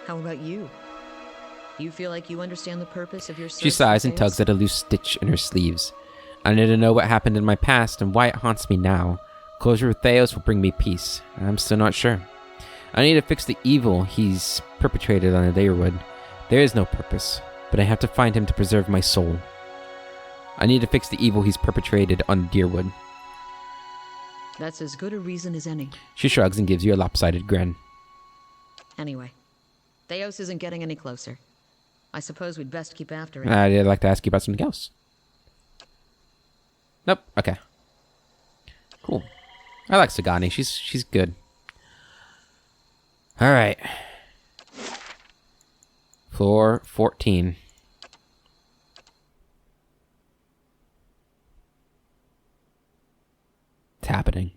How about you? You feel like you understand the purpose of your search? She sighs and for tugs Thales? at a loose stitch in her sleeves. I need to know what happened in my past and why it haunts me now. Closure with Theos will bring me peace. I'm still not sure. I need to fix the evil he's perpetrated on Adayerwood. There is no purpose, but I have to find him to preserve my soul. I need to fix the evil he's perpetrated on Deerwood. That's as good a reason as any. She shrugs and gives you a lopsided grin. Anyway, Theos isn't getting any closer. I suppose we'd best keep after it. I'd like to ask you about something else. Nope. Okay. Cool. I like Sagani. She's good. All right. Floor 14. It's happening.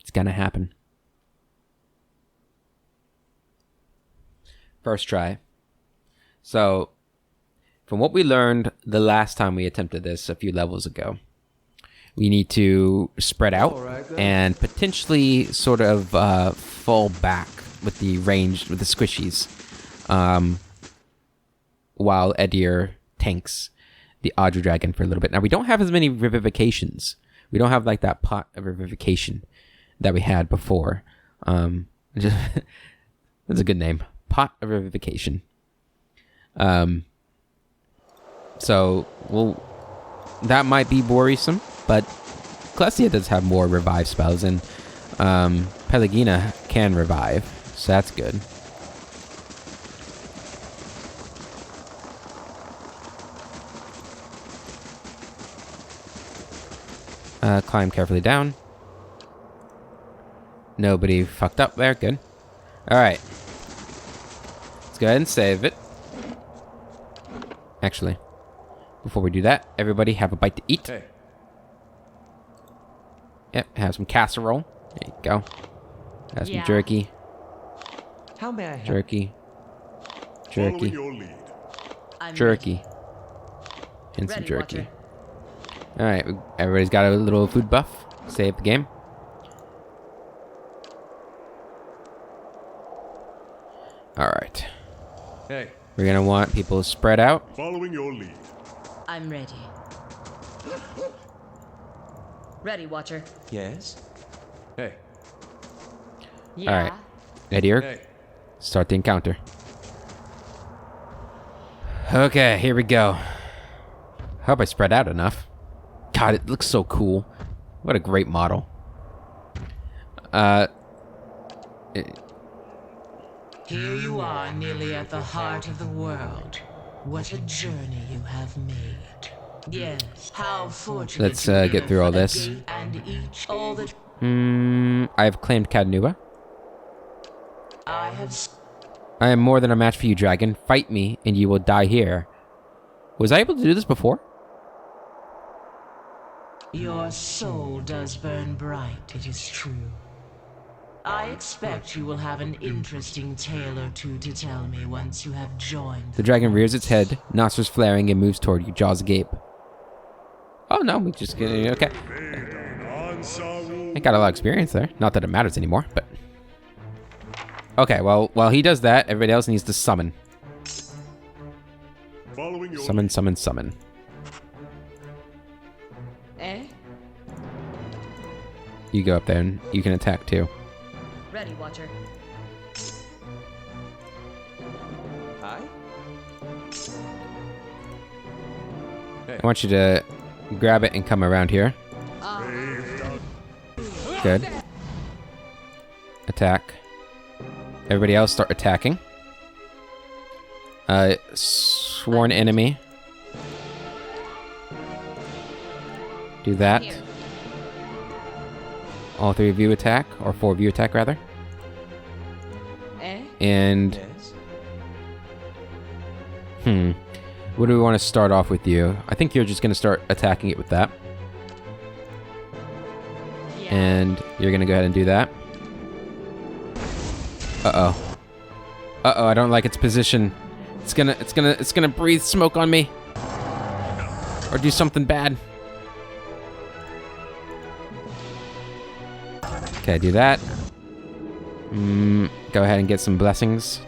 It's gonna happen. First try. So, from what we learned the last time we attempted this a few levels ago, we need to spread out and potentially sort of fall back with the range, with the squishies, while Edir tanks the Audra Dragon for a little bit. Now, we don't have as many revivifications. We don't have like that pot of revivification that we had before. That's a good name. Pot of revivification. So, that might be worrisome, but Klesia does have more revive spells, and Pelagina can revive, so that's good. Climb carefully down. Nobody fucked up there. Good. Alright. Let's go ahead and save it. Actually, before we do that, everybody have a bite to eat. Hey. Yep, have some casserole. There you go. Have some jerky. How may I help? Jerky. Following Jerky. your lead. Jerky. And some jerky. Alright, everybody's got a little food buff. Save the game. Alright. Hey. We're gonna want people spread out. Following your lead. I'm ready. Ready, Watcher. Yes? Hey. Alright. Edir, Hey. start the encounter. Okay, here we go. Hope I spread out enough. God, it looks so cool. What a great model. Here you are, nearly at the heart of the world. What a journey you have made. Yes, how fortunate. Let's get through all this. And each, all that I've claimed Cadnuba. I have. I am more than a match for you, dragon. Fight me, and you will die here. Was I able to do this before? Your soul does burn bright, it is true. I expect you will have an interesting tale or two to tell me once you have joined. The dragon rears its head, nostrils flaring, and moves toward you, jaws agape. Oh no, we just get okay. I got a lot of experience there. Not that it matters anymore, but okay. Well, while he does that, everybody else needs to summon. Following your Summon, summon, summon. Eh? You go up there and you can attack too. Ready, Watcher. Hi? I want you to grab it and come around here. Good. Attack. Everybody else start attacking. Sworn enemy. Do that. All three of you attack, or four of you attack rather. Eh? And Yes? what do we want to start off with you? I think you're just going to start attacking it with that. Yeah. And you're going to go ahead and do that. Uh-oh. Uh-oh, I don't like its position. It's gonna breathe smoke on me. Or do something bad. Okay, do that. Go ahead and get some blessings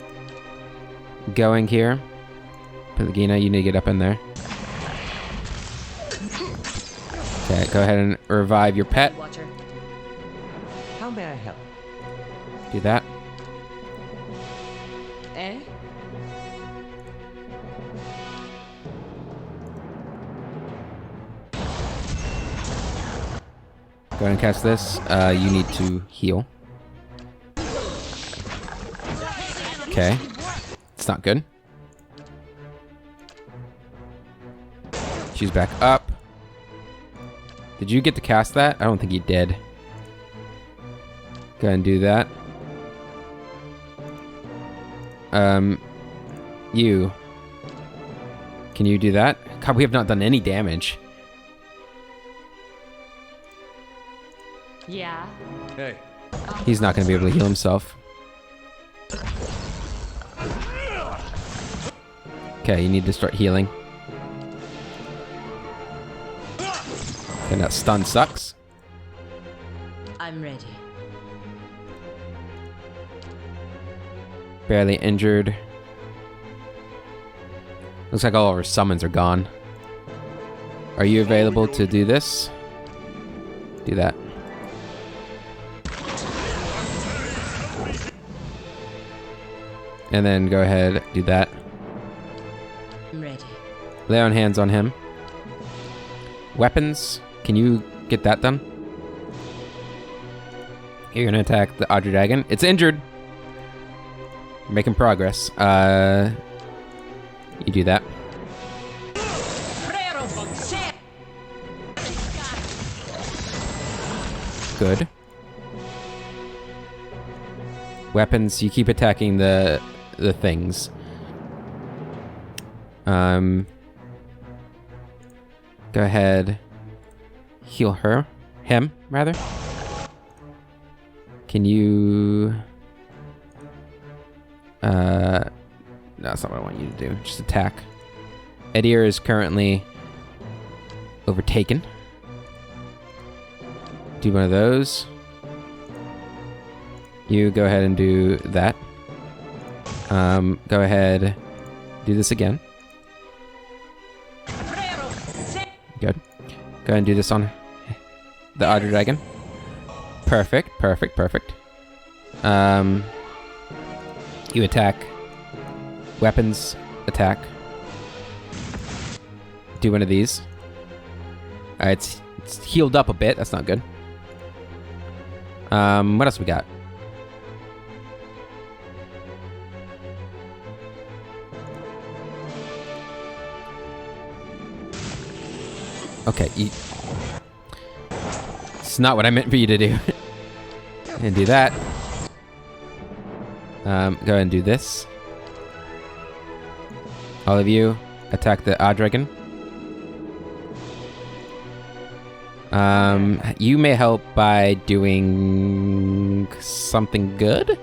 going here. Pelagina, you need to get up in there. Okay, go ahead and revive your pet. Watcher. How may I help? Do that. Eh? Go ahead and cast this. You need to heal. Okay. It's not good. She's back up. Did you get to cast that? I don't think you did. Go ahead and do that. You. Can you do that? God, we have not done any damage. Yeah. Hey. He's not going to be able to heal himself. Okay, you need to start healing. And that stun sucks. I'm ready. Barely injured. Looks like all of our summons are gone. Are you available to do this? Do that. And then go ahead, do that. I'm ready. Lay on hands on him. Weapons. Can you get that done? You're gonna attack the Audrey Dragon. It's injured. Making progress. You do that. Good. Weapons, you keep attacking the things. Go ahead. Heal her. Him, rather. Can you... No, that's not what I want you to do. Just attack. Edir is currently overtaken. Do one of those. You go ahead and do that. Go ahead. Do this again. Good. Go ahead and do this on the Otter Dragon. Perfect, perfect, perfect. You attack. Weapons, attack. Do one of these. Alright, it's healed up a bit. That's not good. What else we got? Okay, it's not what I meant for you to do. And do that. Go ahead and do this. All of you, attack the Dragon. You may help by doing something good?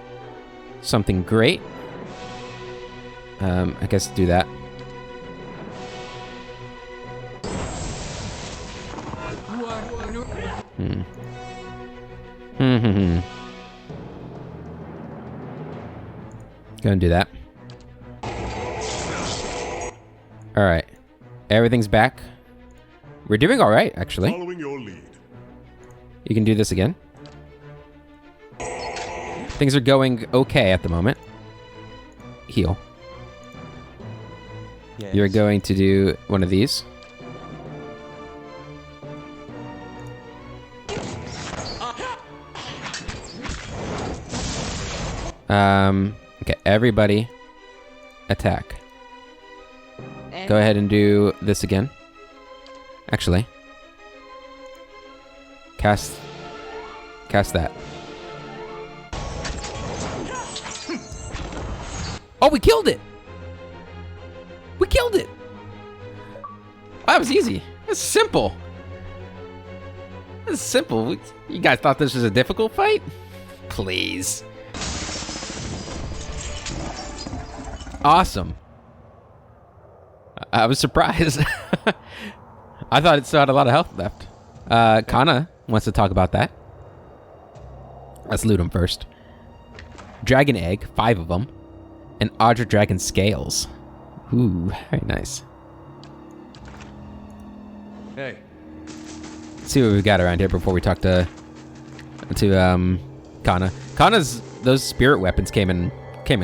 Something great? I guess do that. Go and do that. Alright. Everything's back. We're doing alright, actually. Following your lead. You can do this again. Things are going okay at the moment. Heal. Yes. You're going to do one of these. Okay, everybody attack. Go ahead and do this again. Actually. Cast that. Oh, we killed it! We killed it! That was easy. That's simple. That's simple. You guys thought this was a difficult fight? Please. Awesome. I was surprised. I thought it still had a lot of health left. Kana wants to talk about that. Let's loot them first. Dragon egg, 5 of them. And Audra dragon scales. Ooh, very nice. Hey. Let's see what we've got around here before we talk to Kana. Kana's those spirit weapons came in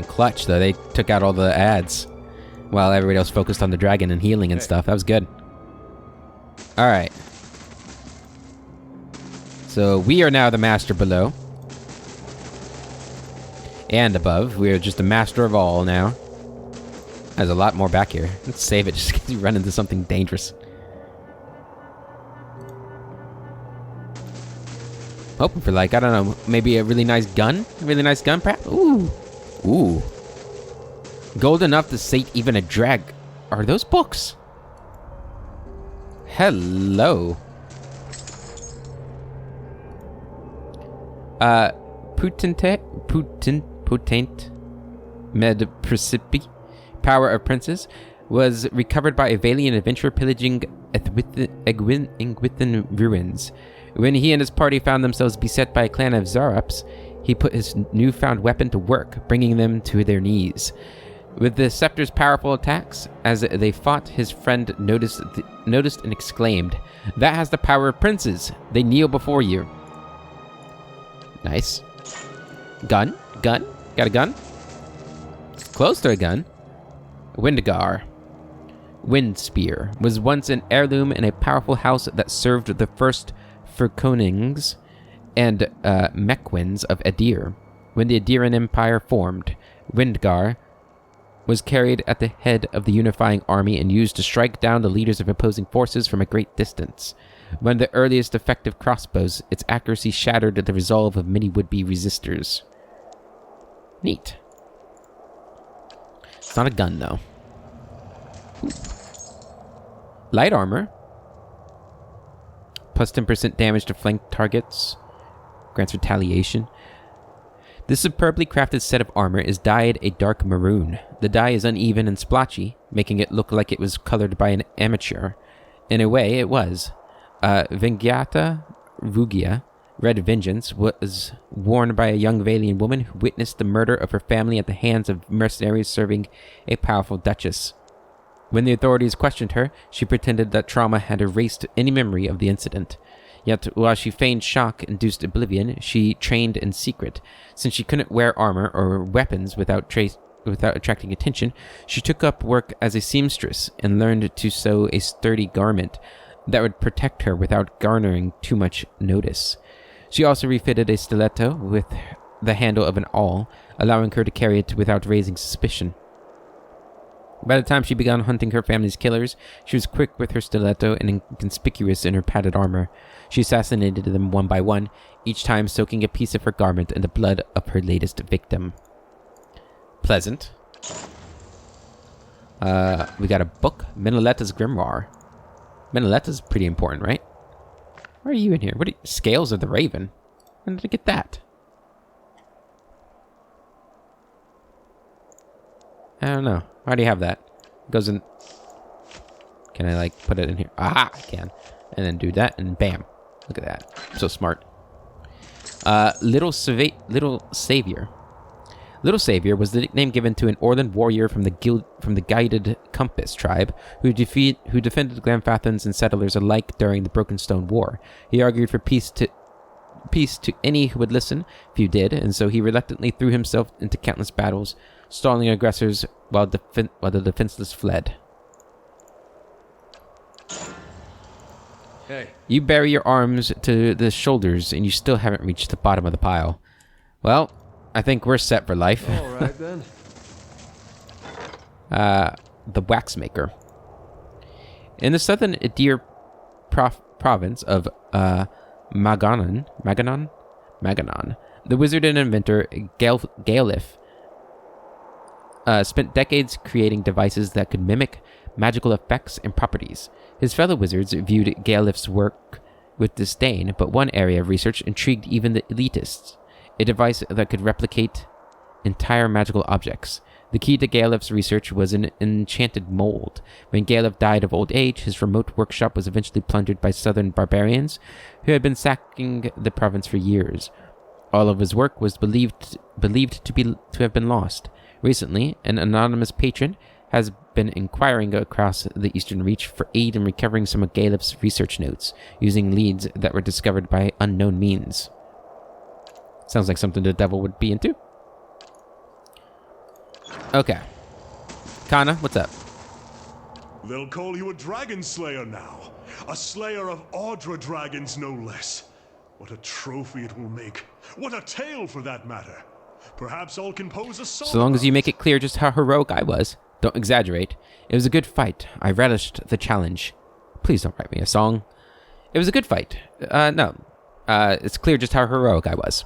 clutch though. They took out all the ads while everybody else focused on the dragon and healing and stuff. That was good. All right. So we are now the master below and above. We are just the master of all now. There's a lot more back here. Let's save it just in case we run into something dangerous. Hoping for, like, I don't know, maybe a really nice gun? A really nice gun, perhaps? Ooh. Ooh. Gold enough to sate even a drag. Are those books? Hello. Potent med Precipi, power of princes, was recovered by a valiant adventurer pillaging Egwithan ruins. When he and his party found themselves beset by a clan of Zarups, he put his newfound weapon to work, bringing them to their knees. With the scepter's powerful attacks, as they fought, his friend noticed and exclaimed, "That has the power of princes! They kneel before you." Nice. Gun? Gun? Got a gun? Close to a gun. Windgar. Wind Spear was once an heirloom in a powerful house that served the first Furkonings and Mequins of Edir. When the Ediran Empire formed, Windgar was carried at the head of the unifying army and used to strike down the leaders of opposing forces from a great distance. One of the earliest effective crossbows, its accuracy shattered the resolve of many would-be resistors. Neat. It's not a gun, though. Ooh. Light armor. Plus 10% damage to flank targets. Grants retaliation. This superbly crafted set of armor is dyed a dark maroon. The dye is uneven and splotchy, making it look like it was colored by an amateur. In a way, it was. Vengata Rugia, Red Vengeance, was worn by a young Valian woman who witnessed the murder of her family at the hands of mercenaries serving a powerful duchess. When the authorities questioned her, she pretended that trauma had erased any memory of the incident. Yet, while she feigned shock-induced oblivion, she trained in secret. Since she couldn't wear armor or weapons without attracting attention, she took up work as a seamstress and learned to sew a sturdy garment that would protect her without garnering too much notice. She also refitted a stiletto with the handle of an awl, allowing her to carry it without raising suspicion. By the time she began hunting her family's killers, she was quick with her stiletto and inconspicuous in her padded armor. She assassinated them one by one, each time soaking a piece of her garment in the blood of her latest victim. Pleasant. We got a book, Menelette's Grimoire. Menelette's pretty important, right? Why are you in here? Scales of the Raven? When did I get that? I don't know. Why do you have that? It goes in... Can I, like, put it in here? Aha! I can. And then do that, and bam. Look at that. I'm so smart. Little Savior. Little Savior was the nickname given to an Orland warrior from the Guided Compass tribe who defended Glenfathans and settlers alike during the Broken Stone War. He argued for peace to any who would listen. Few did, and so he reluctantly threw himself into countless battles, stalling aggressors while the defenseless fled. Hey. You bury your arms to the shoulders, and you still haven't reached the bottom of the pile. Well, I think we're set for life. All right, then. The Waxmaker. In the southern Edir province of Maganon, the wizard and inventor Galif spent decades creating devices that could mimic magical effects and properties. His fellow wizards viewed Galif's work with disdain, but one area of research intrigued even the elitists. A device that could replicate entire magical objects. The key to Galif's research was an enchanted mold. When Galif died of old age, his remote workshop was eventually plundered by southern barbarians who had been sacking the province for years. All of his work was believed to have been lost. Recently, an anonymous patron has been inquiring across the Eastern Reach for aid in recovering some of Galif's research notes, using leads that were discovered by unknown means. Sounds like something the devil would be into. Okay. Kana, what's up? They'll call you a dragon slayer now. A slayer of Audra dragons, no less. What a trophy it will make. What a tale, for that matter. Perhaps I'll compose a song. So long as you make it clear just how heroic I was. Don't exaggerate. It was a good fight. I relished the challenge. Please don't write me a song. It was a good fight. No. It's clear just how heroic I was.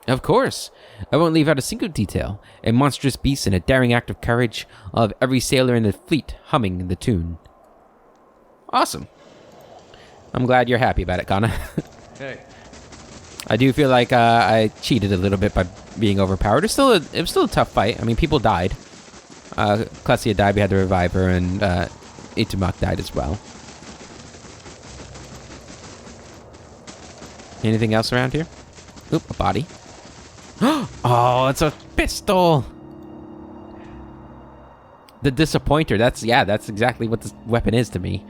Of course. I won't leave out a single detail. A monstrous beast and a daring act of courage. I'll have every sailor in the fleet humming the tune. Awesome. I'm glad you're happy about it, Kana. Hey. I do feel like I cheated a little bit by being overpowered. It was still a tough fight. I mean, people died. Klesia died, we had to revive her, and Itumak died as well. Anything else around here? Oop, a body. Oh, it's a pistol! The Disappointer, that's exactly what this weapon is to me.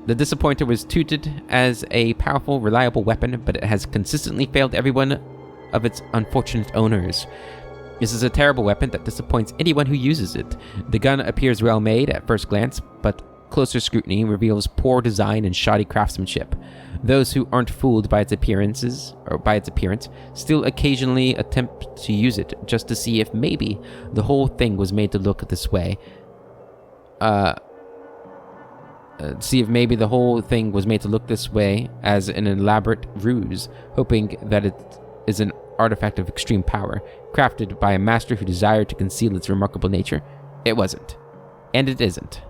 The Disappointer was touted as a powerful, reliable weapon, but it has consistently failed every one of its unfortunate owners. This is a terrible weapon that disappoints anyone who uses it. The gun appears well made at first glance, but closer scrutiny reveals poor design and shoddy craftsmanship. Those who aren't fooled by its appearance still occasionally attempt to use it just to see if maybe the whole thing was made to look this way. see if maybe the whole thing was made to look this way as an elaborate ruse, hoping that it is an artifact of extreme power, crafted by a master who desired to conceal its remarkable nature. It wasn't. And it isn't.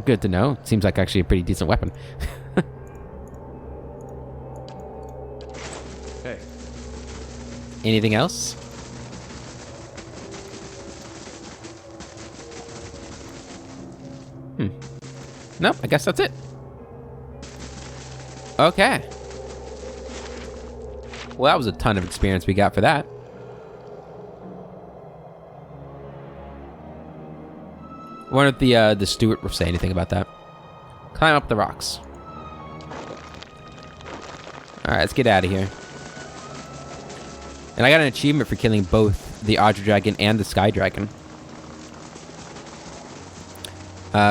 Good to know. Seems like actually a pretty decent weapon. Hey. Anything else? Nope, I guess that's it. Okay. Well, that was a ton of experience we got for that. I wonder if the steward will say anything about that. Climb up the rocks. Alright, let's get out of here. And I got an achievement for killing both the Audra Dragon and the Sky Dragon.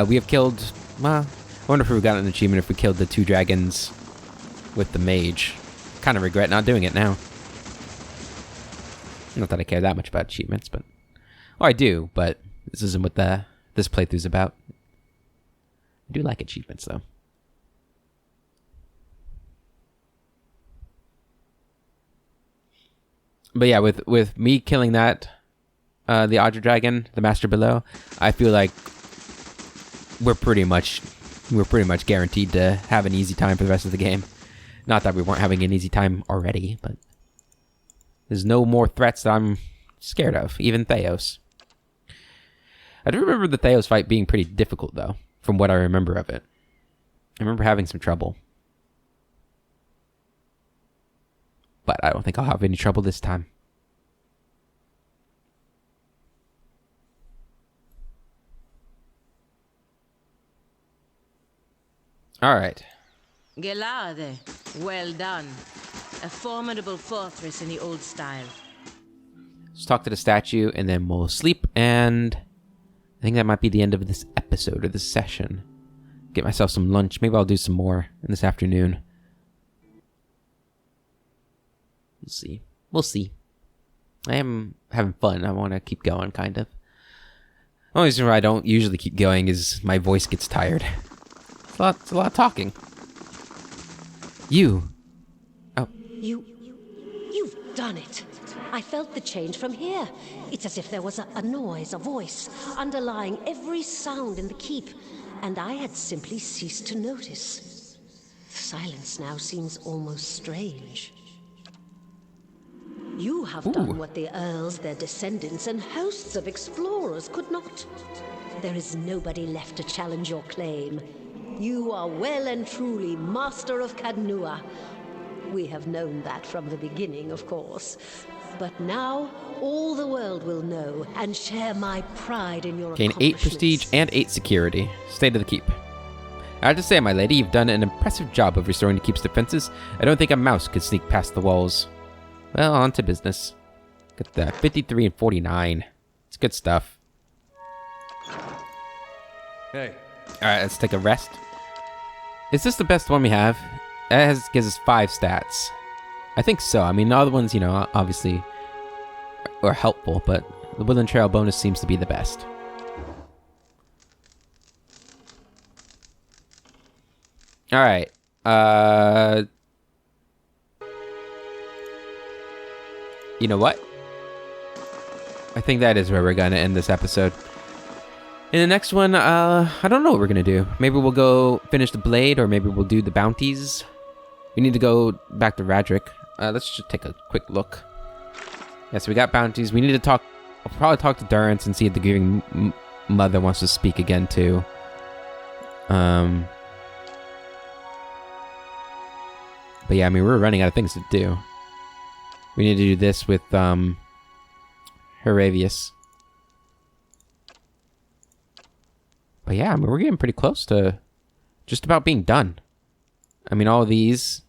We have killed... Well, I wonder if we got an achievement if we killed the 2 dragons with the mage. Kind of regret not doing it now. Not that I care that much about achievements, but... Oh, I do, but this isn't what this playthrough's about. I do like achievements, though. But yeah, with me killing that, the Audra Dragon, the Master Below, I feel like we're pretty much guaranteed to have an easy time for the rest of the game. Not that we weren't having an easy time already, but there's no more threats that I'm scared of, even Theos. I do remember the Theos fight being pretty difficult, though, from what I remember of it. I remember having some trouble. But I don't think I'll have any trouble this time. Alright. Gelade, well done. A formidable fortress in the old style. Let's talk to the statue, and then we'll sleep, and I think that might be the end of this episode, or this session. Get myself some lunch. Maybe I'll do some more in this afternoon. We'll see. We'll see. I am having fun. I want to keep going, kind of. The only reason why I don't usually keep going is my voice gets tired. It's a lot of talking. You. Oh. You've done it. I felt the change from here. It's as if there was a noise, a voice, underlying every sound in the keep, and I had simply ceased to notice. The silence now seems almost strange. You have done what the Earls, their descendants, and hosts of explorers could not. There is nobody left to challenge your claim. You are well and truly master of Cadnua. We have known that from the beginning, of course. But now, all the world will know and share my pride in your Gain 8 prestige and 8 security. Stay to the keep. I have to say, my lady, you've done an impressive job of restoring the keep's defenses. I don't think a mouse could sneak past the walls. Well, on to business. Get that. 53 and 49. It's good stuff. Hey. Alright, let's take a rest. Is this the best one we have? It gives us 5 stats. I think so. I mean, the other ones, you know, obviously are helpful, but the Woodland Trail bonus seems to be the best. Alright. You know what? I think that is where we're going to end this episode. In the next one, I don't know what we're going to do. Maybe we'll go finish the blade, or maybe we'll do the bounties. We need to go back to Radric. Let's just take a quick look. Yeah, so we got bounties. We need to talk... I'll probably talk to Durrance and see if the Grieving Mother wants to speak again, too. But yeah, I mean, we're running out of things to do. We need to do this with, Heravius. But yeah, I mean, we're getting pretty close to just about being done. I mean, all of these...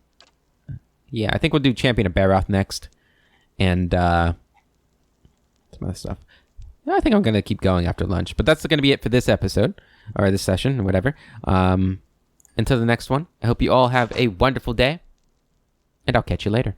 Yeah, I think we'll do Champion of Baroth next. And, some other stuff. Yeah, I think I'm going to keep going after lunch. But that's going to be it for this episode. Or this session, or whatever. Until the next one, I hope you all have a wonderful day. And I'll catch you later.